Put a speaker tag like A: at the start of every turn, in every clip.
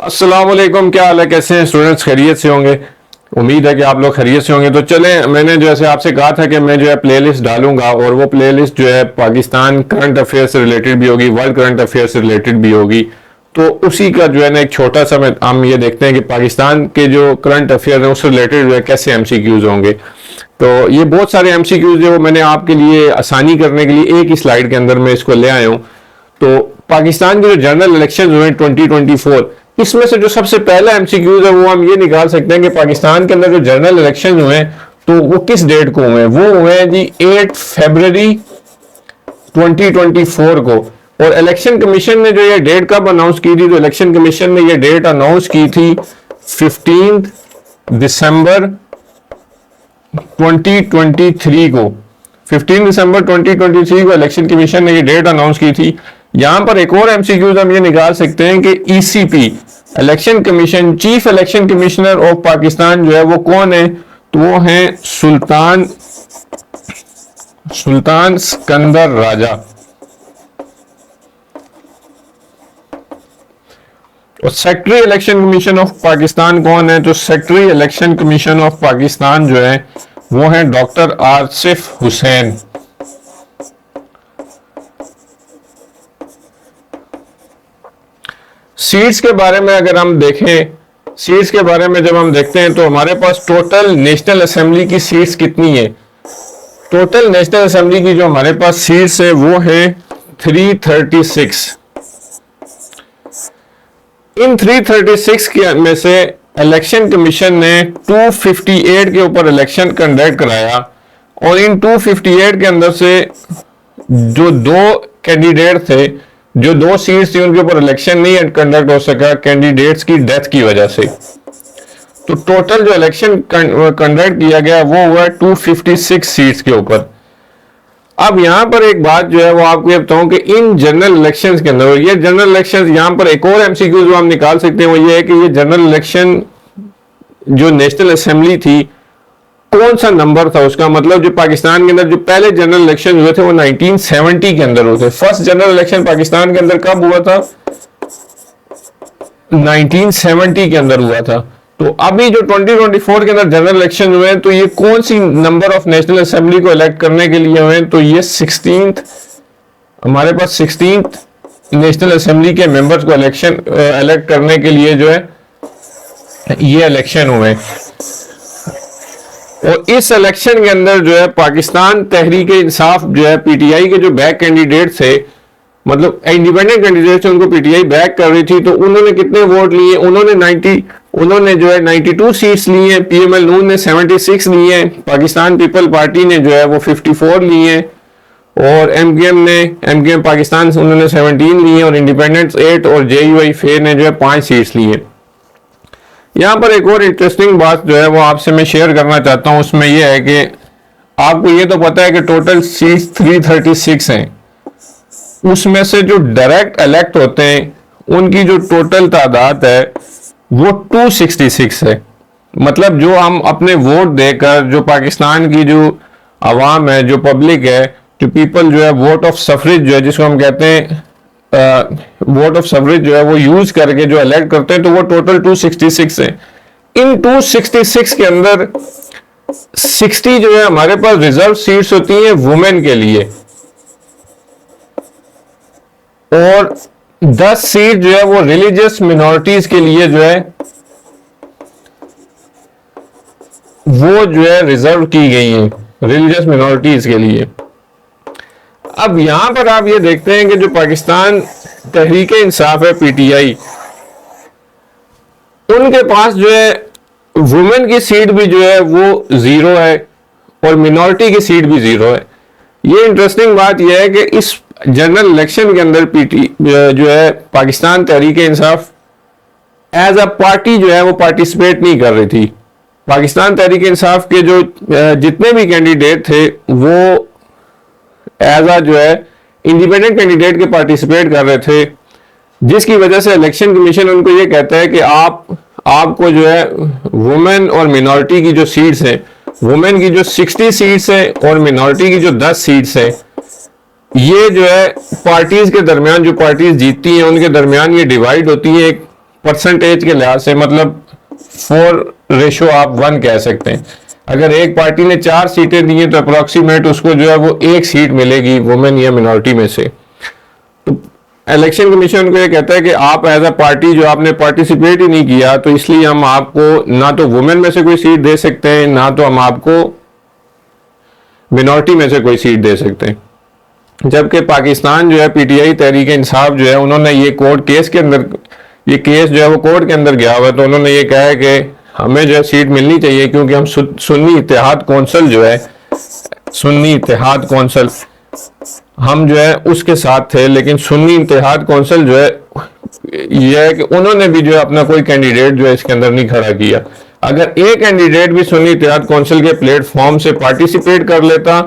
A: अस्सलाम वालेकुम, क्या हाल है, कैसे हैं स्टूडेंट्स? खैरियत से होंगे। उम्मीद है कि आप लोग खैरियत से होंगे। तो चलें, मैंने जैसे आपसे कहा था कि मैं जो है प्लेलिस्ट डालूंगा और वो प्लेलिस्ट जो है पाकिस्तान करंट अफेयर से रिलेटेड भी होगी, वर्ल्ड करंट अफेयर से रिलेटेड भी होगी। तो उसी का जो है ना एक छोटा सा हम ये देखते हैं कि पाकिस्तान के जो करंट अफेयर है उससे रिलेटेड जो है कैसे एमसीक्यूज होंगे। तो ये बहुत सारे एमसीक्यूज है, वो मैंने आपके लिए आसानी करने के लिए एक ही स्लाइड के अंदर मैं इसको ले आया हूँ। तो पाकिस्तान के जो जनरल इलेक्शन हुए 2024, इसमें से जो सबसे पहला एमसीक्यूज है वो हम ये निकाल सकते हैं कि पाकिस्तान के अंदर जो जनरल इलेक्शन हुए तो वो किस डेट को हुए? वो हुए हैं जी 8 फरवरी 2024 को। और इलेक्शन कमीशन ने जो ये डेट कब अनाउंस की थी? तो इलेक्शन कमीशन ने ये डेट अनाउंस की थी 15 दिसंबर 2023 को। 15 दिसंबर 2023 को इलेक्शन कमीशन ने ये डेट अनाउंस की थी। यहां पर एक और एमसीक्यूज हम ये निकाल सकते हैं कि ECP election commission, chief election commissioner of Pakistan जो है वो कौन है? तो वो है सुल्तान सिकंदर राजा। और secretary election commission of Pakistan कौन है? तो secretary election commission of Pakistan जो है वो है डॉक्टर आसिफ हुसैन। सीट्स के बारे में अगर हम देखें, सीट्स के बारे में जब हम देखते हैं तो हमारे पास टोटल नेशनल असेंबली की सीट्स कितनी है? टोटल नेशनल असेंबली की जो हमारे पास सीट्स है वो है 336। इन 336 के में से इलेक्शन कमीशन ने 258 के ऊपर इलेक्शन कंडक्ट कराया। और इन 258 के अंदर से जो दो कैंडिडेट थे, जो दो सीट्स थी, उनके ऊपर इलेक्शन नहीं कंडक्ट हो सका कैंडिडेट्स की डेथ की वजह से। तो टोटल जो इलेक्शन कंडक्ट किया गया वो हुआ 256 सीट्स के ऊपर। अब यहां पर एक बात जो है वो आपको ये बताऊं कि इन जनरल इलेक्शंस के अंदर, ये जनरल इलेक्शंस, यहां पर एक और एमसीक्यू जो हम निकाल सकते हैं वो ये है कि ये जनरल इलेक्शन जो नेशनल असेंबली थी, कौन सा नंबर था उसका? मतलब जो पाकिस्तान के अंदर जो पहले जनरल इलेक्शन हुए थे वो 1970 के अंदर हुए थे। फर्स्ट जनरल इलेक्शन पाकिस्तान के अंदर कब हुआ था? 1970 के अंदर हुआ था। तो अभी जो 2024 के अंदर जनरल इलेक्शन हुए हैं तो ये कौन सी नंबर ऑफ नेशनल असेंबली को इलेक्ट करने के लिए हुए हैं? तो ये 16th, हमारे पास 16th नेशनल असेंबली के मेंबर्स को इलेक्ट करने के लिए जो है ये इलेक्शन हुए। और इस इलेक्शन के अंदर जो है पाकिस्तान तहरीक इंसाफ जो है, पीटीआई के जो बैक कैंडिडेट थे, मतलब इंडिपेंडेंट कैंडिडेट थे, उनको पीटीआई बैक कर रही थी। तो उन्होंने कितने वोट लिए? उन्होंने जो है 92 सीट्स ली हैं। पीएमएल नून ने 76 ली हैं। पाकिस्तान पीपल पार्टी ने जो है वो 54 ली हैं। और एमकेएम पाकिस्तान उन्होंने 17 ली हैं। और इंडिपेंडेंट्स 8 और जेयूआई फे ने जो है 5 सीट्स ली हैं। यहां पर एक और इंटरेस्टिंग बात जो है वो आपसे मैं शेयर करना चाहता हूं, उसमें यह है कि आपको ये तो पता है कि टोटल सीट्स 336 हैं। उसमें से जो डायरेक्ट इलेक्ट होते हैं उनकी जो टोटल तादाद है वो 266 है। मतलब जो हम अपने वोट देकर, जो पाकिस्तान की जो आवाम है, जो पब्लिक है, जो पीपल जो है वोट ऑफ सफरेज जो है, जिसको हम कहते हैं वोट ऑफ सफरेज जो है वो यूज करके जो इलेक्ट करते हैं, तो वो टोटल 266 है। इन 266 के अंदर 60 जो है हमारे पास रिजर्व सीट्स होती हैं वुमेन के लिए, और 10 सीट जो है वो रिलीजियस मिनॉरिटीज के लिए जो है वो जो है रिजर्व की गई है, रिलीजियस मिनॉरिटीज के लिए। अब यहां पर आप ये देखते हैं कि जो पाकिस्तान तहरीक इंसाफ है, पीटीआई, उनके पास जो है वुमेन की सीट भी जो है वो 0 है और मिनॉरिटी की सीट भी 0 है। ये इंटरेस्टिंग बात यह है कि इस जनरल इलेक्शन के अंदर जो है Pakistan Tehreek Insaf as a party जो है वो पार्टिसिपेट नहीं कर रही थी। पाकिस्तान तहरीक इंसाफ के जो जितने भी कैंडिडेट थे वो एज अ जो है इंडिपेंडेंट कैंडिडेट के पार्टिसिपेट कर रहे थे, जिसकी वजह से इलेक्शन कमीशन उनको ये कहता है कि आपको जो है वुमेन और मिनॉरिटी की जो सीट्स हैं, वुमेन की जो 60 सीट्स है और मिनॉरिटी की जो 10 सीट्स है, ये जो है पार्टीज के दरमियान, जो पार्टीज जीतती हैं उनके दरमियान ये डिवाइड होती है। एक परसेंटेज के लिहाज से मतलब 4 आप 1 कह सकते हैं। अगर एक पार्टी ने 4 सीटें दी हैं तो अप्रोक्सीमेट उसको जो है वो 1 सीट मिलेगी वुमेन या मिनॉरिटी में से। तो इलेक्शन कमीशन को ये कहता है कि आप एज अ पार्टी जो आपने पार्टिसिपेट ही नहीं किया, तो इसलिए हम आपको ना तो वुमेन में से कोई सीट दे सकते हैं, ना तो हम आपको मिनॉरिटी में से कोई सीट दे सकते हैं। जबकि पाकिस्तान जो है पीटीआई तहरीक इंसाफ जो है उन्होंने ये कोर्ट केस के अंदर, ये केस जो है वो कोर्ट के अंदर गया हुआ है, तो उन्होंने ये कहा है कि हमें जो है सीट मिलनी चाहिए, क्योंकि हम सुन्नी इत्तेहाद कौंसिल जो है, सुन्नी इत्तेहाद कौंसिल हम जो है उसके साथ थे। लेकिन सुन्नी इत्तेहाद कौंसिल जो है यह है कि उन्होंने भी जो है अपना कोई कैंडिडेट जो है इसके अंदर नहीं खड़ा किया। अगर एक कैंडिडेट भी सुन्नी इत्तेहाद कौंसिल के प्लेटफॉर्म से पार्टिसिपेट कर लेता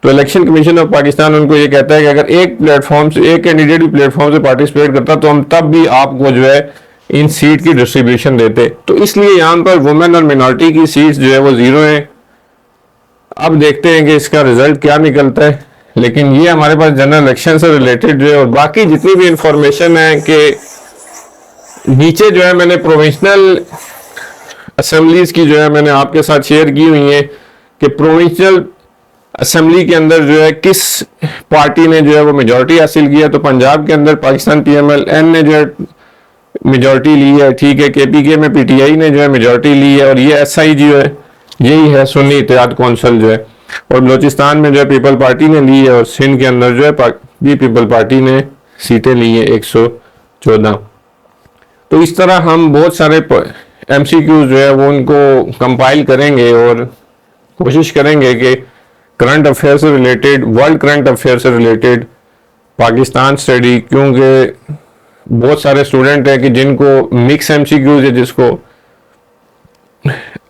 A: तो इलेक्शन कमीशन ऑफ पाकिस्तान उनको ये कहता है कि अगर एक प्लेटफॉर्म से एक कैंडिडेट भी प्लेटफॉर्म से पार्टिसिपेट करता तो हम तब भी आपको जो है इन सीट की डिस्ट्रीब्यूशन देते। तो इसलिए यहाँ पर वुमेन और मिनॉरिटी की सीट्स जो है वो 0 है। अब देखते हैं कि इसका रिजल्ट क्या निकलता है। लेकिन ये हमारे पास जनरल इलेक्शन से रिलेटेड जो है, और बाकी जितनी भी इंफॉर्मेशन है कि नीचे जो है मैंने प्रोविंशनल असेंबलीज की जो है मैंने आपके साथ शेयर की हुई है कि प्रोविंशियल असेंबली के अंदर जो है किस पार्टी ने जो है वो मेजॉरिटी हासिल किया। तो पंजाब के अंदर पाकिस्तान PMLN ने जो है मेजॉरिटी ली है, ठीक है। KPK में PTI ने जो है मेजॉरिटी ली है, और ये SI जो है यही है सुन्नी इत्तेहाद कौंसिल जो है। और बलोचिस्तान में जो है पीपल पार्टी ने ली है, और सिंध के अंदर जो है भी पीपल पार्टी ने सीटें ली है 114। तो इस तरह हम बहुत सारे MCQ जो है वो उनको कंपाइल करेंगे और कोशिश करेंगे कि करंट अफेयर से रिलेटेड, वर्ल्ड करंट अफेयर से रिलेटेड पाकिस्तान स्टडी, क्योंकि बहुत सारे स्टूडेंट हैं कि जिनको मिक्स MCQs है, जिसको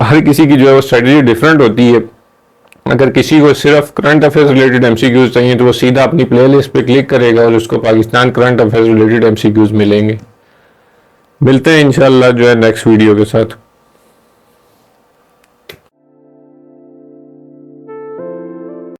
A: हर किसी की जो है वो स्ट्रेटजी डिफरेंट होती है। अगर किसी को सिर्फ करंट अफेयर्स रिलेटेड MCQs चाहिए तो वो सीधा अपनी प्लेलिस्ट पे क्लिक करेगा और उसको Pakistan current affairs related MCQs मिलेंगे। मिलते हैं इंशाल्लाह जो है नेक्स्ट वीडियो के साथ।